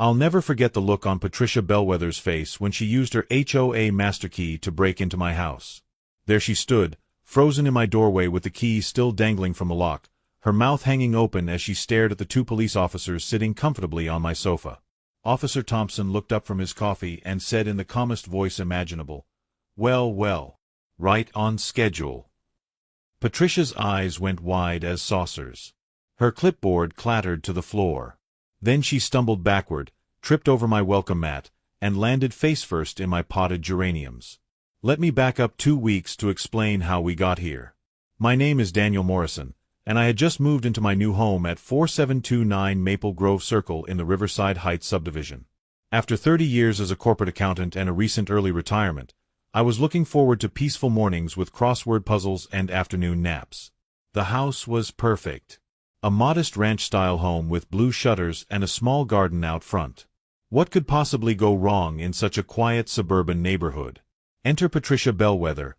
I'll never forget the look on Patricia Bellwether's face when she used her HOA master key to break into my house. There she stood, frozen in my doorway with the key still dangling from the lock, her mouth hanging open as she stared at the two police officers sitting comfortably on my sofa. Officer Thompson looked up from his coffee and said in the calmest voice imaginable, "Well, well. Right on schedule." Patricia's eyes went wide as saucers. Her clipboard clattered to the floor. Then she stumbled backward, tripped over my welcome mat, and landed face-first in my potted geraniums. Let me back up 2 weeks to explain how we got here. My name is Daniel Morrison, and I had just moved into my new home at 4729 Maple Grove Circle in the Riverside Heights subdivision. After 30 years as a corporate accountant and a recent early retirement, I was looking forward to peaceful mornings with crossword puzzles and afternoon naps. The house was perfect. A modest ranch-style home with blue shutters and a small garden out front. What could possibly go wrong in such a quiet suburban neighborhood? Enter Patricia Bellwether,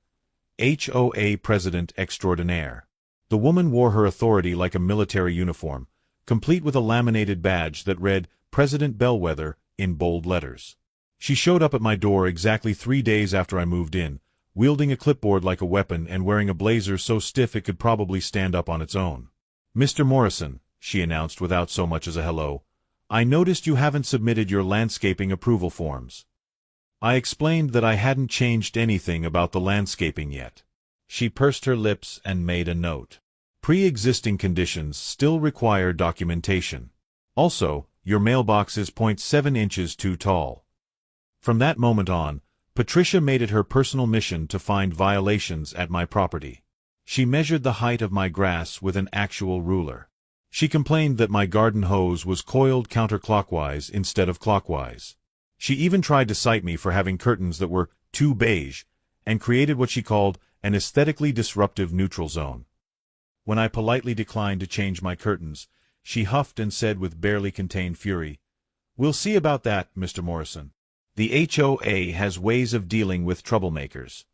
HOA President Extraordinaire. The woman wore her authority like a military uniform, complete with a laminated badge that read, "President Bellwether," in bold letters. She showed up at my door exactly 3 days after I moved in, wielding a clipboard like a weapon and wearing a blazer so stiff it could probably stand up on its own. "Mr. Morrison," she announced without so much as a hello, "I noticed you haven't submitted your landscaping approval forms." I explained that I hadn't changed anything about the landscaping yet. She pursed her lips and made a note. "Pre-existing conditions still require documentation. Also, your mailbox is 0.7 inches too tall." From that moment on, Patricia made it her personal mission to find violations at my property. She measured the height of my grass with an actual ruler. She complained that my garden hose was coiled counterclockwise instead of clockwise. She even tried to cite me for having curtains that were too beige, and created what she called an aesthetically disruptive neutral zone. When I politely declined to change my curtains, she huffed and said with barely contained fury, "We'll see about that, Mr. Morrison. The HOA has ways of dealing with troublemakers."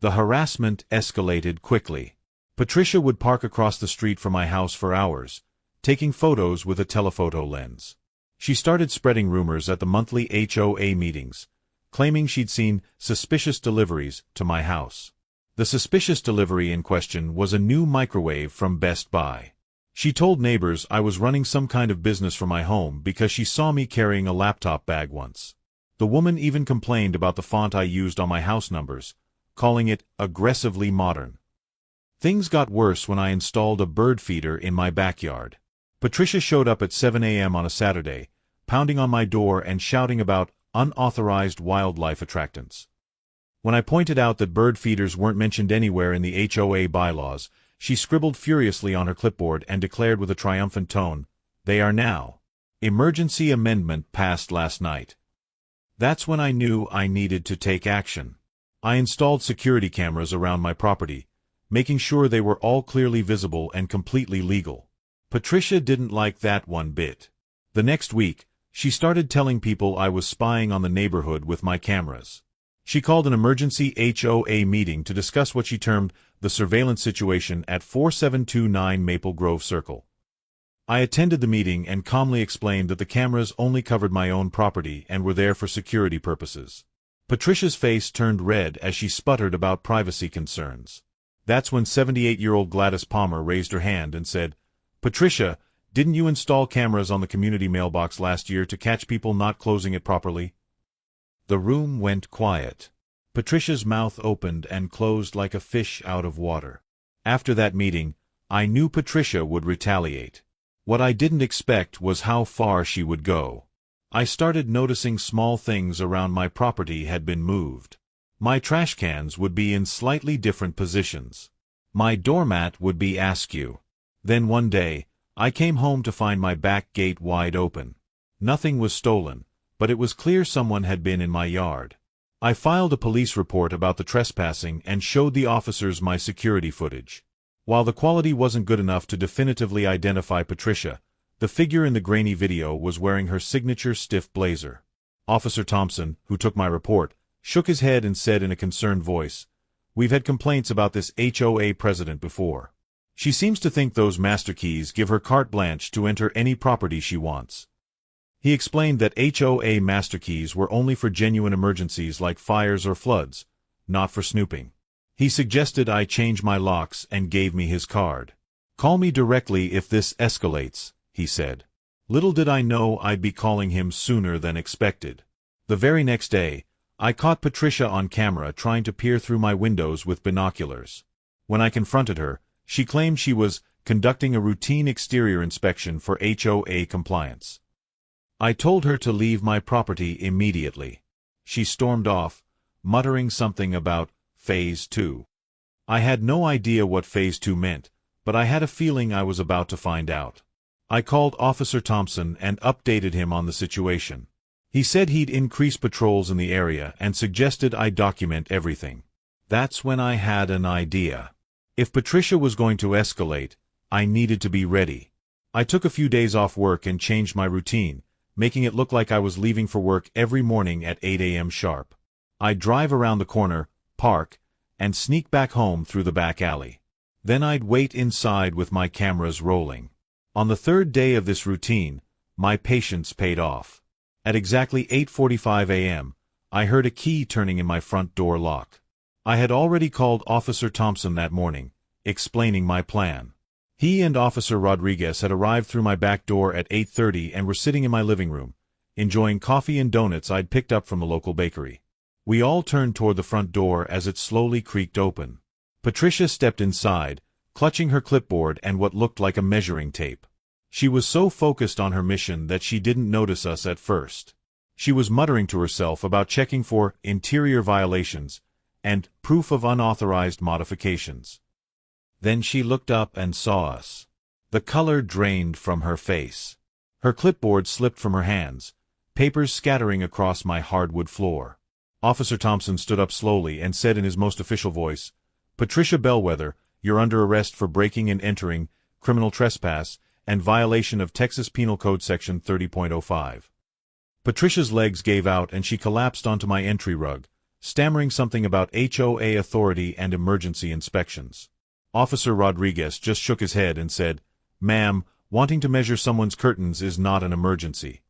The harassment escalated quickly. Patricia would park across the street from my house for hours, taking photos with a telephoto lens. She started spreading rumors at the monthly HOA meetings, claiming she'd seen suspicious deliveries to my house. The suspicious delivery in question was a new microwave from Best Buy. She told neighbors I was running some kind of business for my home because she saw me carrying a laptop bag once. The woman even complained about the font I used on my house numbers, calling it aggressively modern. Things got worse when I installed a bird feeder in my backyard. Patricia showed up at 7 a.m. on a Saturday, pounding on my door and shouting about unauthorized wildlife attractants. When I pointed out that bird feeders weren't mentioned anywhere in the HOA bylaws, she scribbled furiously on her clipboard and declared with a triumphant tone, "They are now. Emergency amendment passed last night." That's when I knew I needed to take action. I installed security cameras around my property, making sure they were all clearly visible and completely legal. Patricia didn't like that one bit. The next week, she started telling people I was spying on the neighborhood with my cameras. She called an emergency HOA meeting to discuss what she termed the surveillance situation at 4729 Maple Grove Circle. I attended the meeting and calmly explained that the cameras only covered my own property and were there for security purposes. Patricia's face turned red as she sputtered about privacy concerns. That's when 78-year-old Gladys Palmer raised her hand and said, "Patricia, didn't you install cameras on the community mailbox last year to catch people not closing it properly?" The room went quiet. Patricia's mouth opened and closed like a fish out of water. After that meeting, I knew Patricia would retaliate. What I didn't expect was how far she would go. I started noticing small things around my property had been moved. My trash cans would be in slightly different positions. My doormat would be askew. Then one day, I came home to find my back gate wide open. Nothing was stolen, but it was clear someone had been in my yard. I filed a police report about the trespassing and showed the officers my security footage. While the quality wasn't good enough to definitively identify Patricia, the figure in the grainy video was wearing her signature stiff blazer. Officer Thompson, who took my report, shook his head and said in a concerned voice, "We've had complaints about this HOA president before. She seems to think those master keys give her carte blanche to enter any property she wants." He explained that HOA master keys were only for genuine emergencies like fires or floods, not for snooping. He suggested I change my locks and gave me his card. "Call me directly if this escalates," he said. Little did I know I'd be calling him sooner than expected. The very next day, I caught Patricia on camera trying to peer through my windows with binoculars. When I confronted her, she claimed she was conducting a routine exterior inspection for HOA compliance. I told her to leave my property immediately. She stormed off, muttering something about Phase 2. I had no idea what Phase 2 meant, but I had a feeling I was about to find out. I called Officer Thompson and updated him on the situation. He said he'd increase patrols in the area and suggested I document everything. That's when I had an idea. If Patricia was going to escalate, I needed to be ready. I took a few days off work and changed my routine, making it look like I was leaving for work every morning at 8 a.m. sharp. I'd drive around the corner, park, and sneak back home through the back alley. Then I'd wait inside with my cameras rolling. On the third day of this routine, my patience paid off. At exactly 8:45 a.m., I heard a key turning in my front door lock. I had already called Officer Thompson that morning, explaining my plan. He and Officer Rodriguez had arrived through my back door at 8:30 and were sitting in my living room, enjoying coffee and donuts I'd picked up from the local bakery. We all turned toward the front door as it slowly creaked open. Patricia stepped inside, clutching her clipboard and what looked like a measuring tape. She was so focused on her mission that she didn't notice us at first. She was muttering to herself about checking for interior violations and proof of unauthorized modifications. Then she looked up and saw us. The color drained from her face. Her clipboard slipped from her hands, papers scattering across my hardwood floor. Officer Thompson stood up slowly and said in his most official voice, "Patricia Bellwether, you're under arrest for breaking and entering, criminal trespass, and violation of Texas Penal Code Section 30.05. Patricia's legs gave out and she collapsed onto my entry rug, stammering something about HOA authority and emergency inspections. Officer Rodriguez just shook his head and said, "Ma'am, wanting to measure someone's curtains is not an emergency."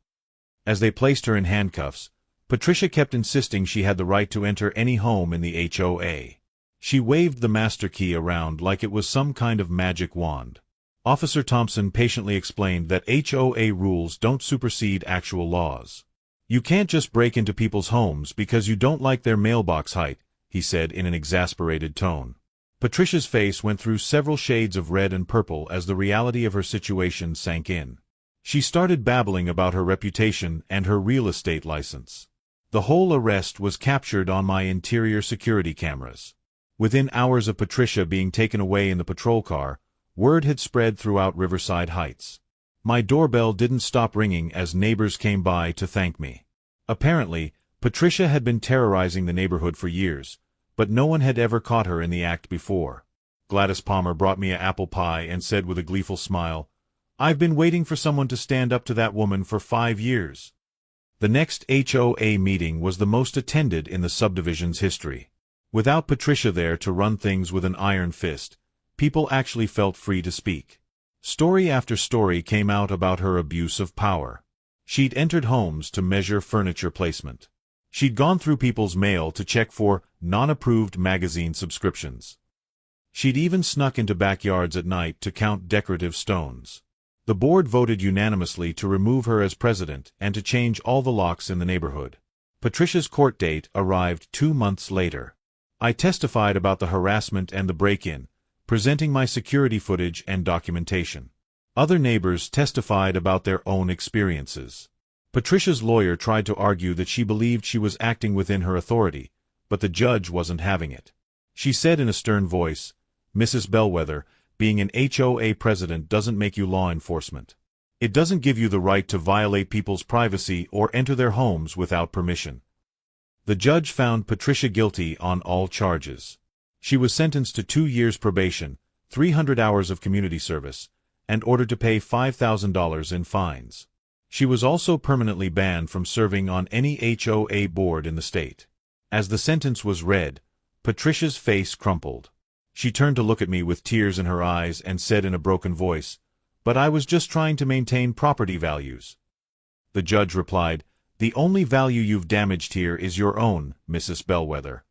As they placed her in handcuffs, Patricia kept insisting she had the right to enter any home in the HOA. She waved the master key around like it was some kind of magic wand. Officer Thompson patiently explained that HOA rules don't supersede actual laws. "You can't just break into people's homes because you don't like their mailbox height," he said in an exasperated tone. Patricia's face went through several shades of red and purple as the reality of her situation sank in. She started babbling about her reputation and her real estate license. The whole arrest was captured on my interior security cameras. Within hours of Patricia being taken away in the patrol car, word had spread throughout Riverside Heights. My doorbell didn't stop ringing as neighbors came by to thank me. Apparently, Patricia had been terrorizing the neighborhood for years, but no one had ever caught her in the act before. Gladys Palmer brought me an apple pie and said with a gleeful smile, "I've been waiting for someone to stand up to that woman for 5 years." The next HOA meeting was the most attended in the subdivision's history. Without Patricia there to run things with an iron fist, people actually felt free to speak. Story after story came out about her abuse of power. She'd entered homes to measure furniture placement. She'd gone through people's mail to check for non-approved magazine subscriptions. She'd even snuck into backyards at night to count decorative stones. The board voted unanimously to remove her as president and to change all the locks in the neighborhood. Patricia's court date arrived 2 months later. I testified about the harassment and the break-in, presenting my security footage and documentation. Other neighbors testified about their own experiences. Patricia's lawyer tried to argue that she believed she was acting within her authority, but the judge wasn't having it. She said in a stern voice, "Mrs. Bellwether, being an HOA president doesn't make you law enforcement. It doesn't give you the right to violate people's privacy or enter their homes without permission." The judge found Patricia guilty on all charges. She was sentenced to 2 years probation, 300 hours of community service, and ordered to pay $5,000 in fines. She was also permanently banned from serving on any HOA board in the state. As the sentence was read, Patricia's face crumpled. She turned to look at me with tears in her eyes and said in a broken voice, "But I was just trying to maintain property values." The judge replied, "The only value you've damaged here is your own, Mrs. Bellwether."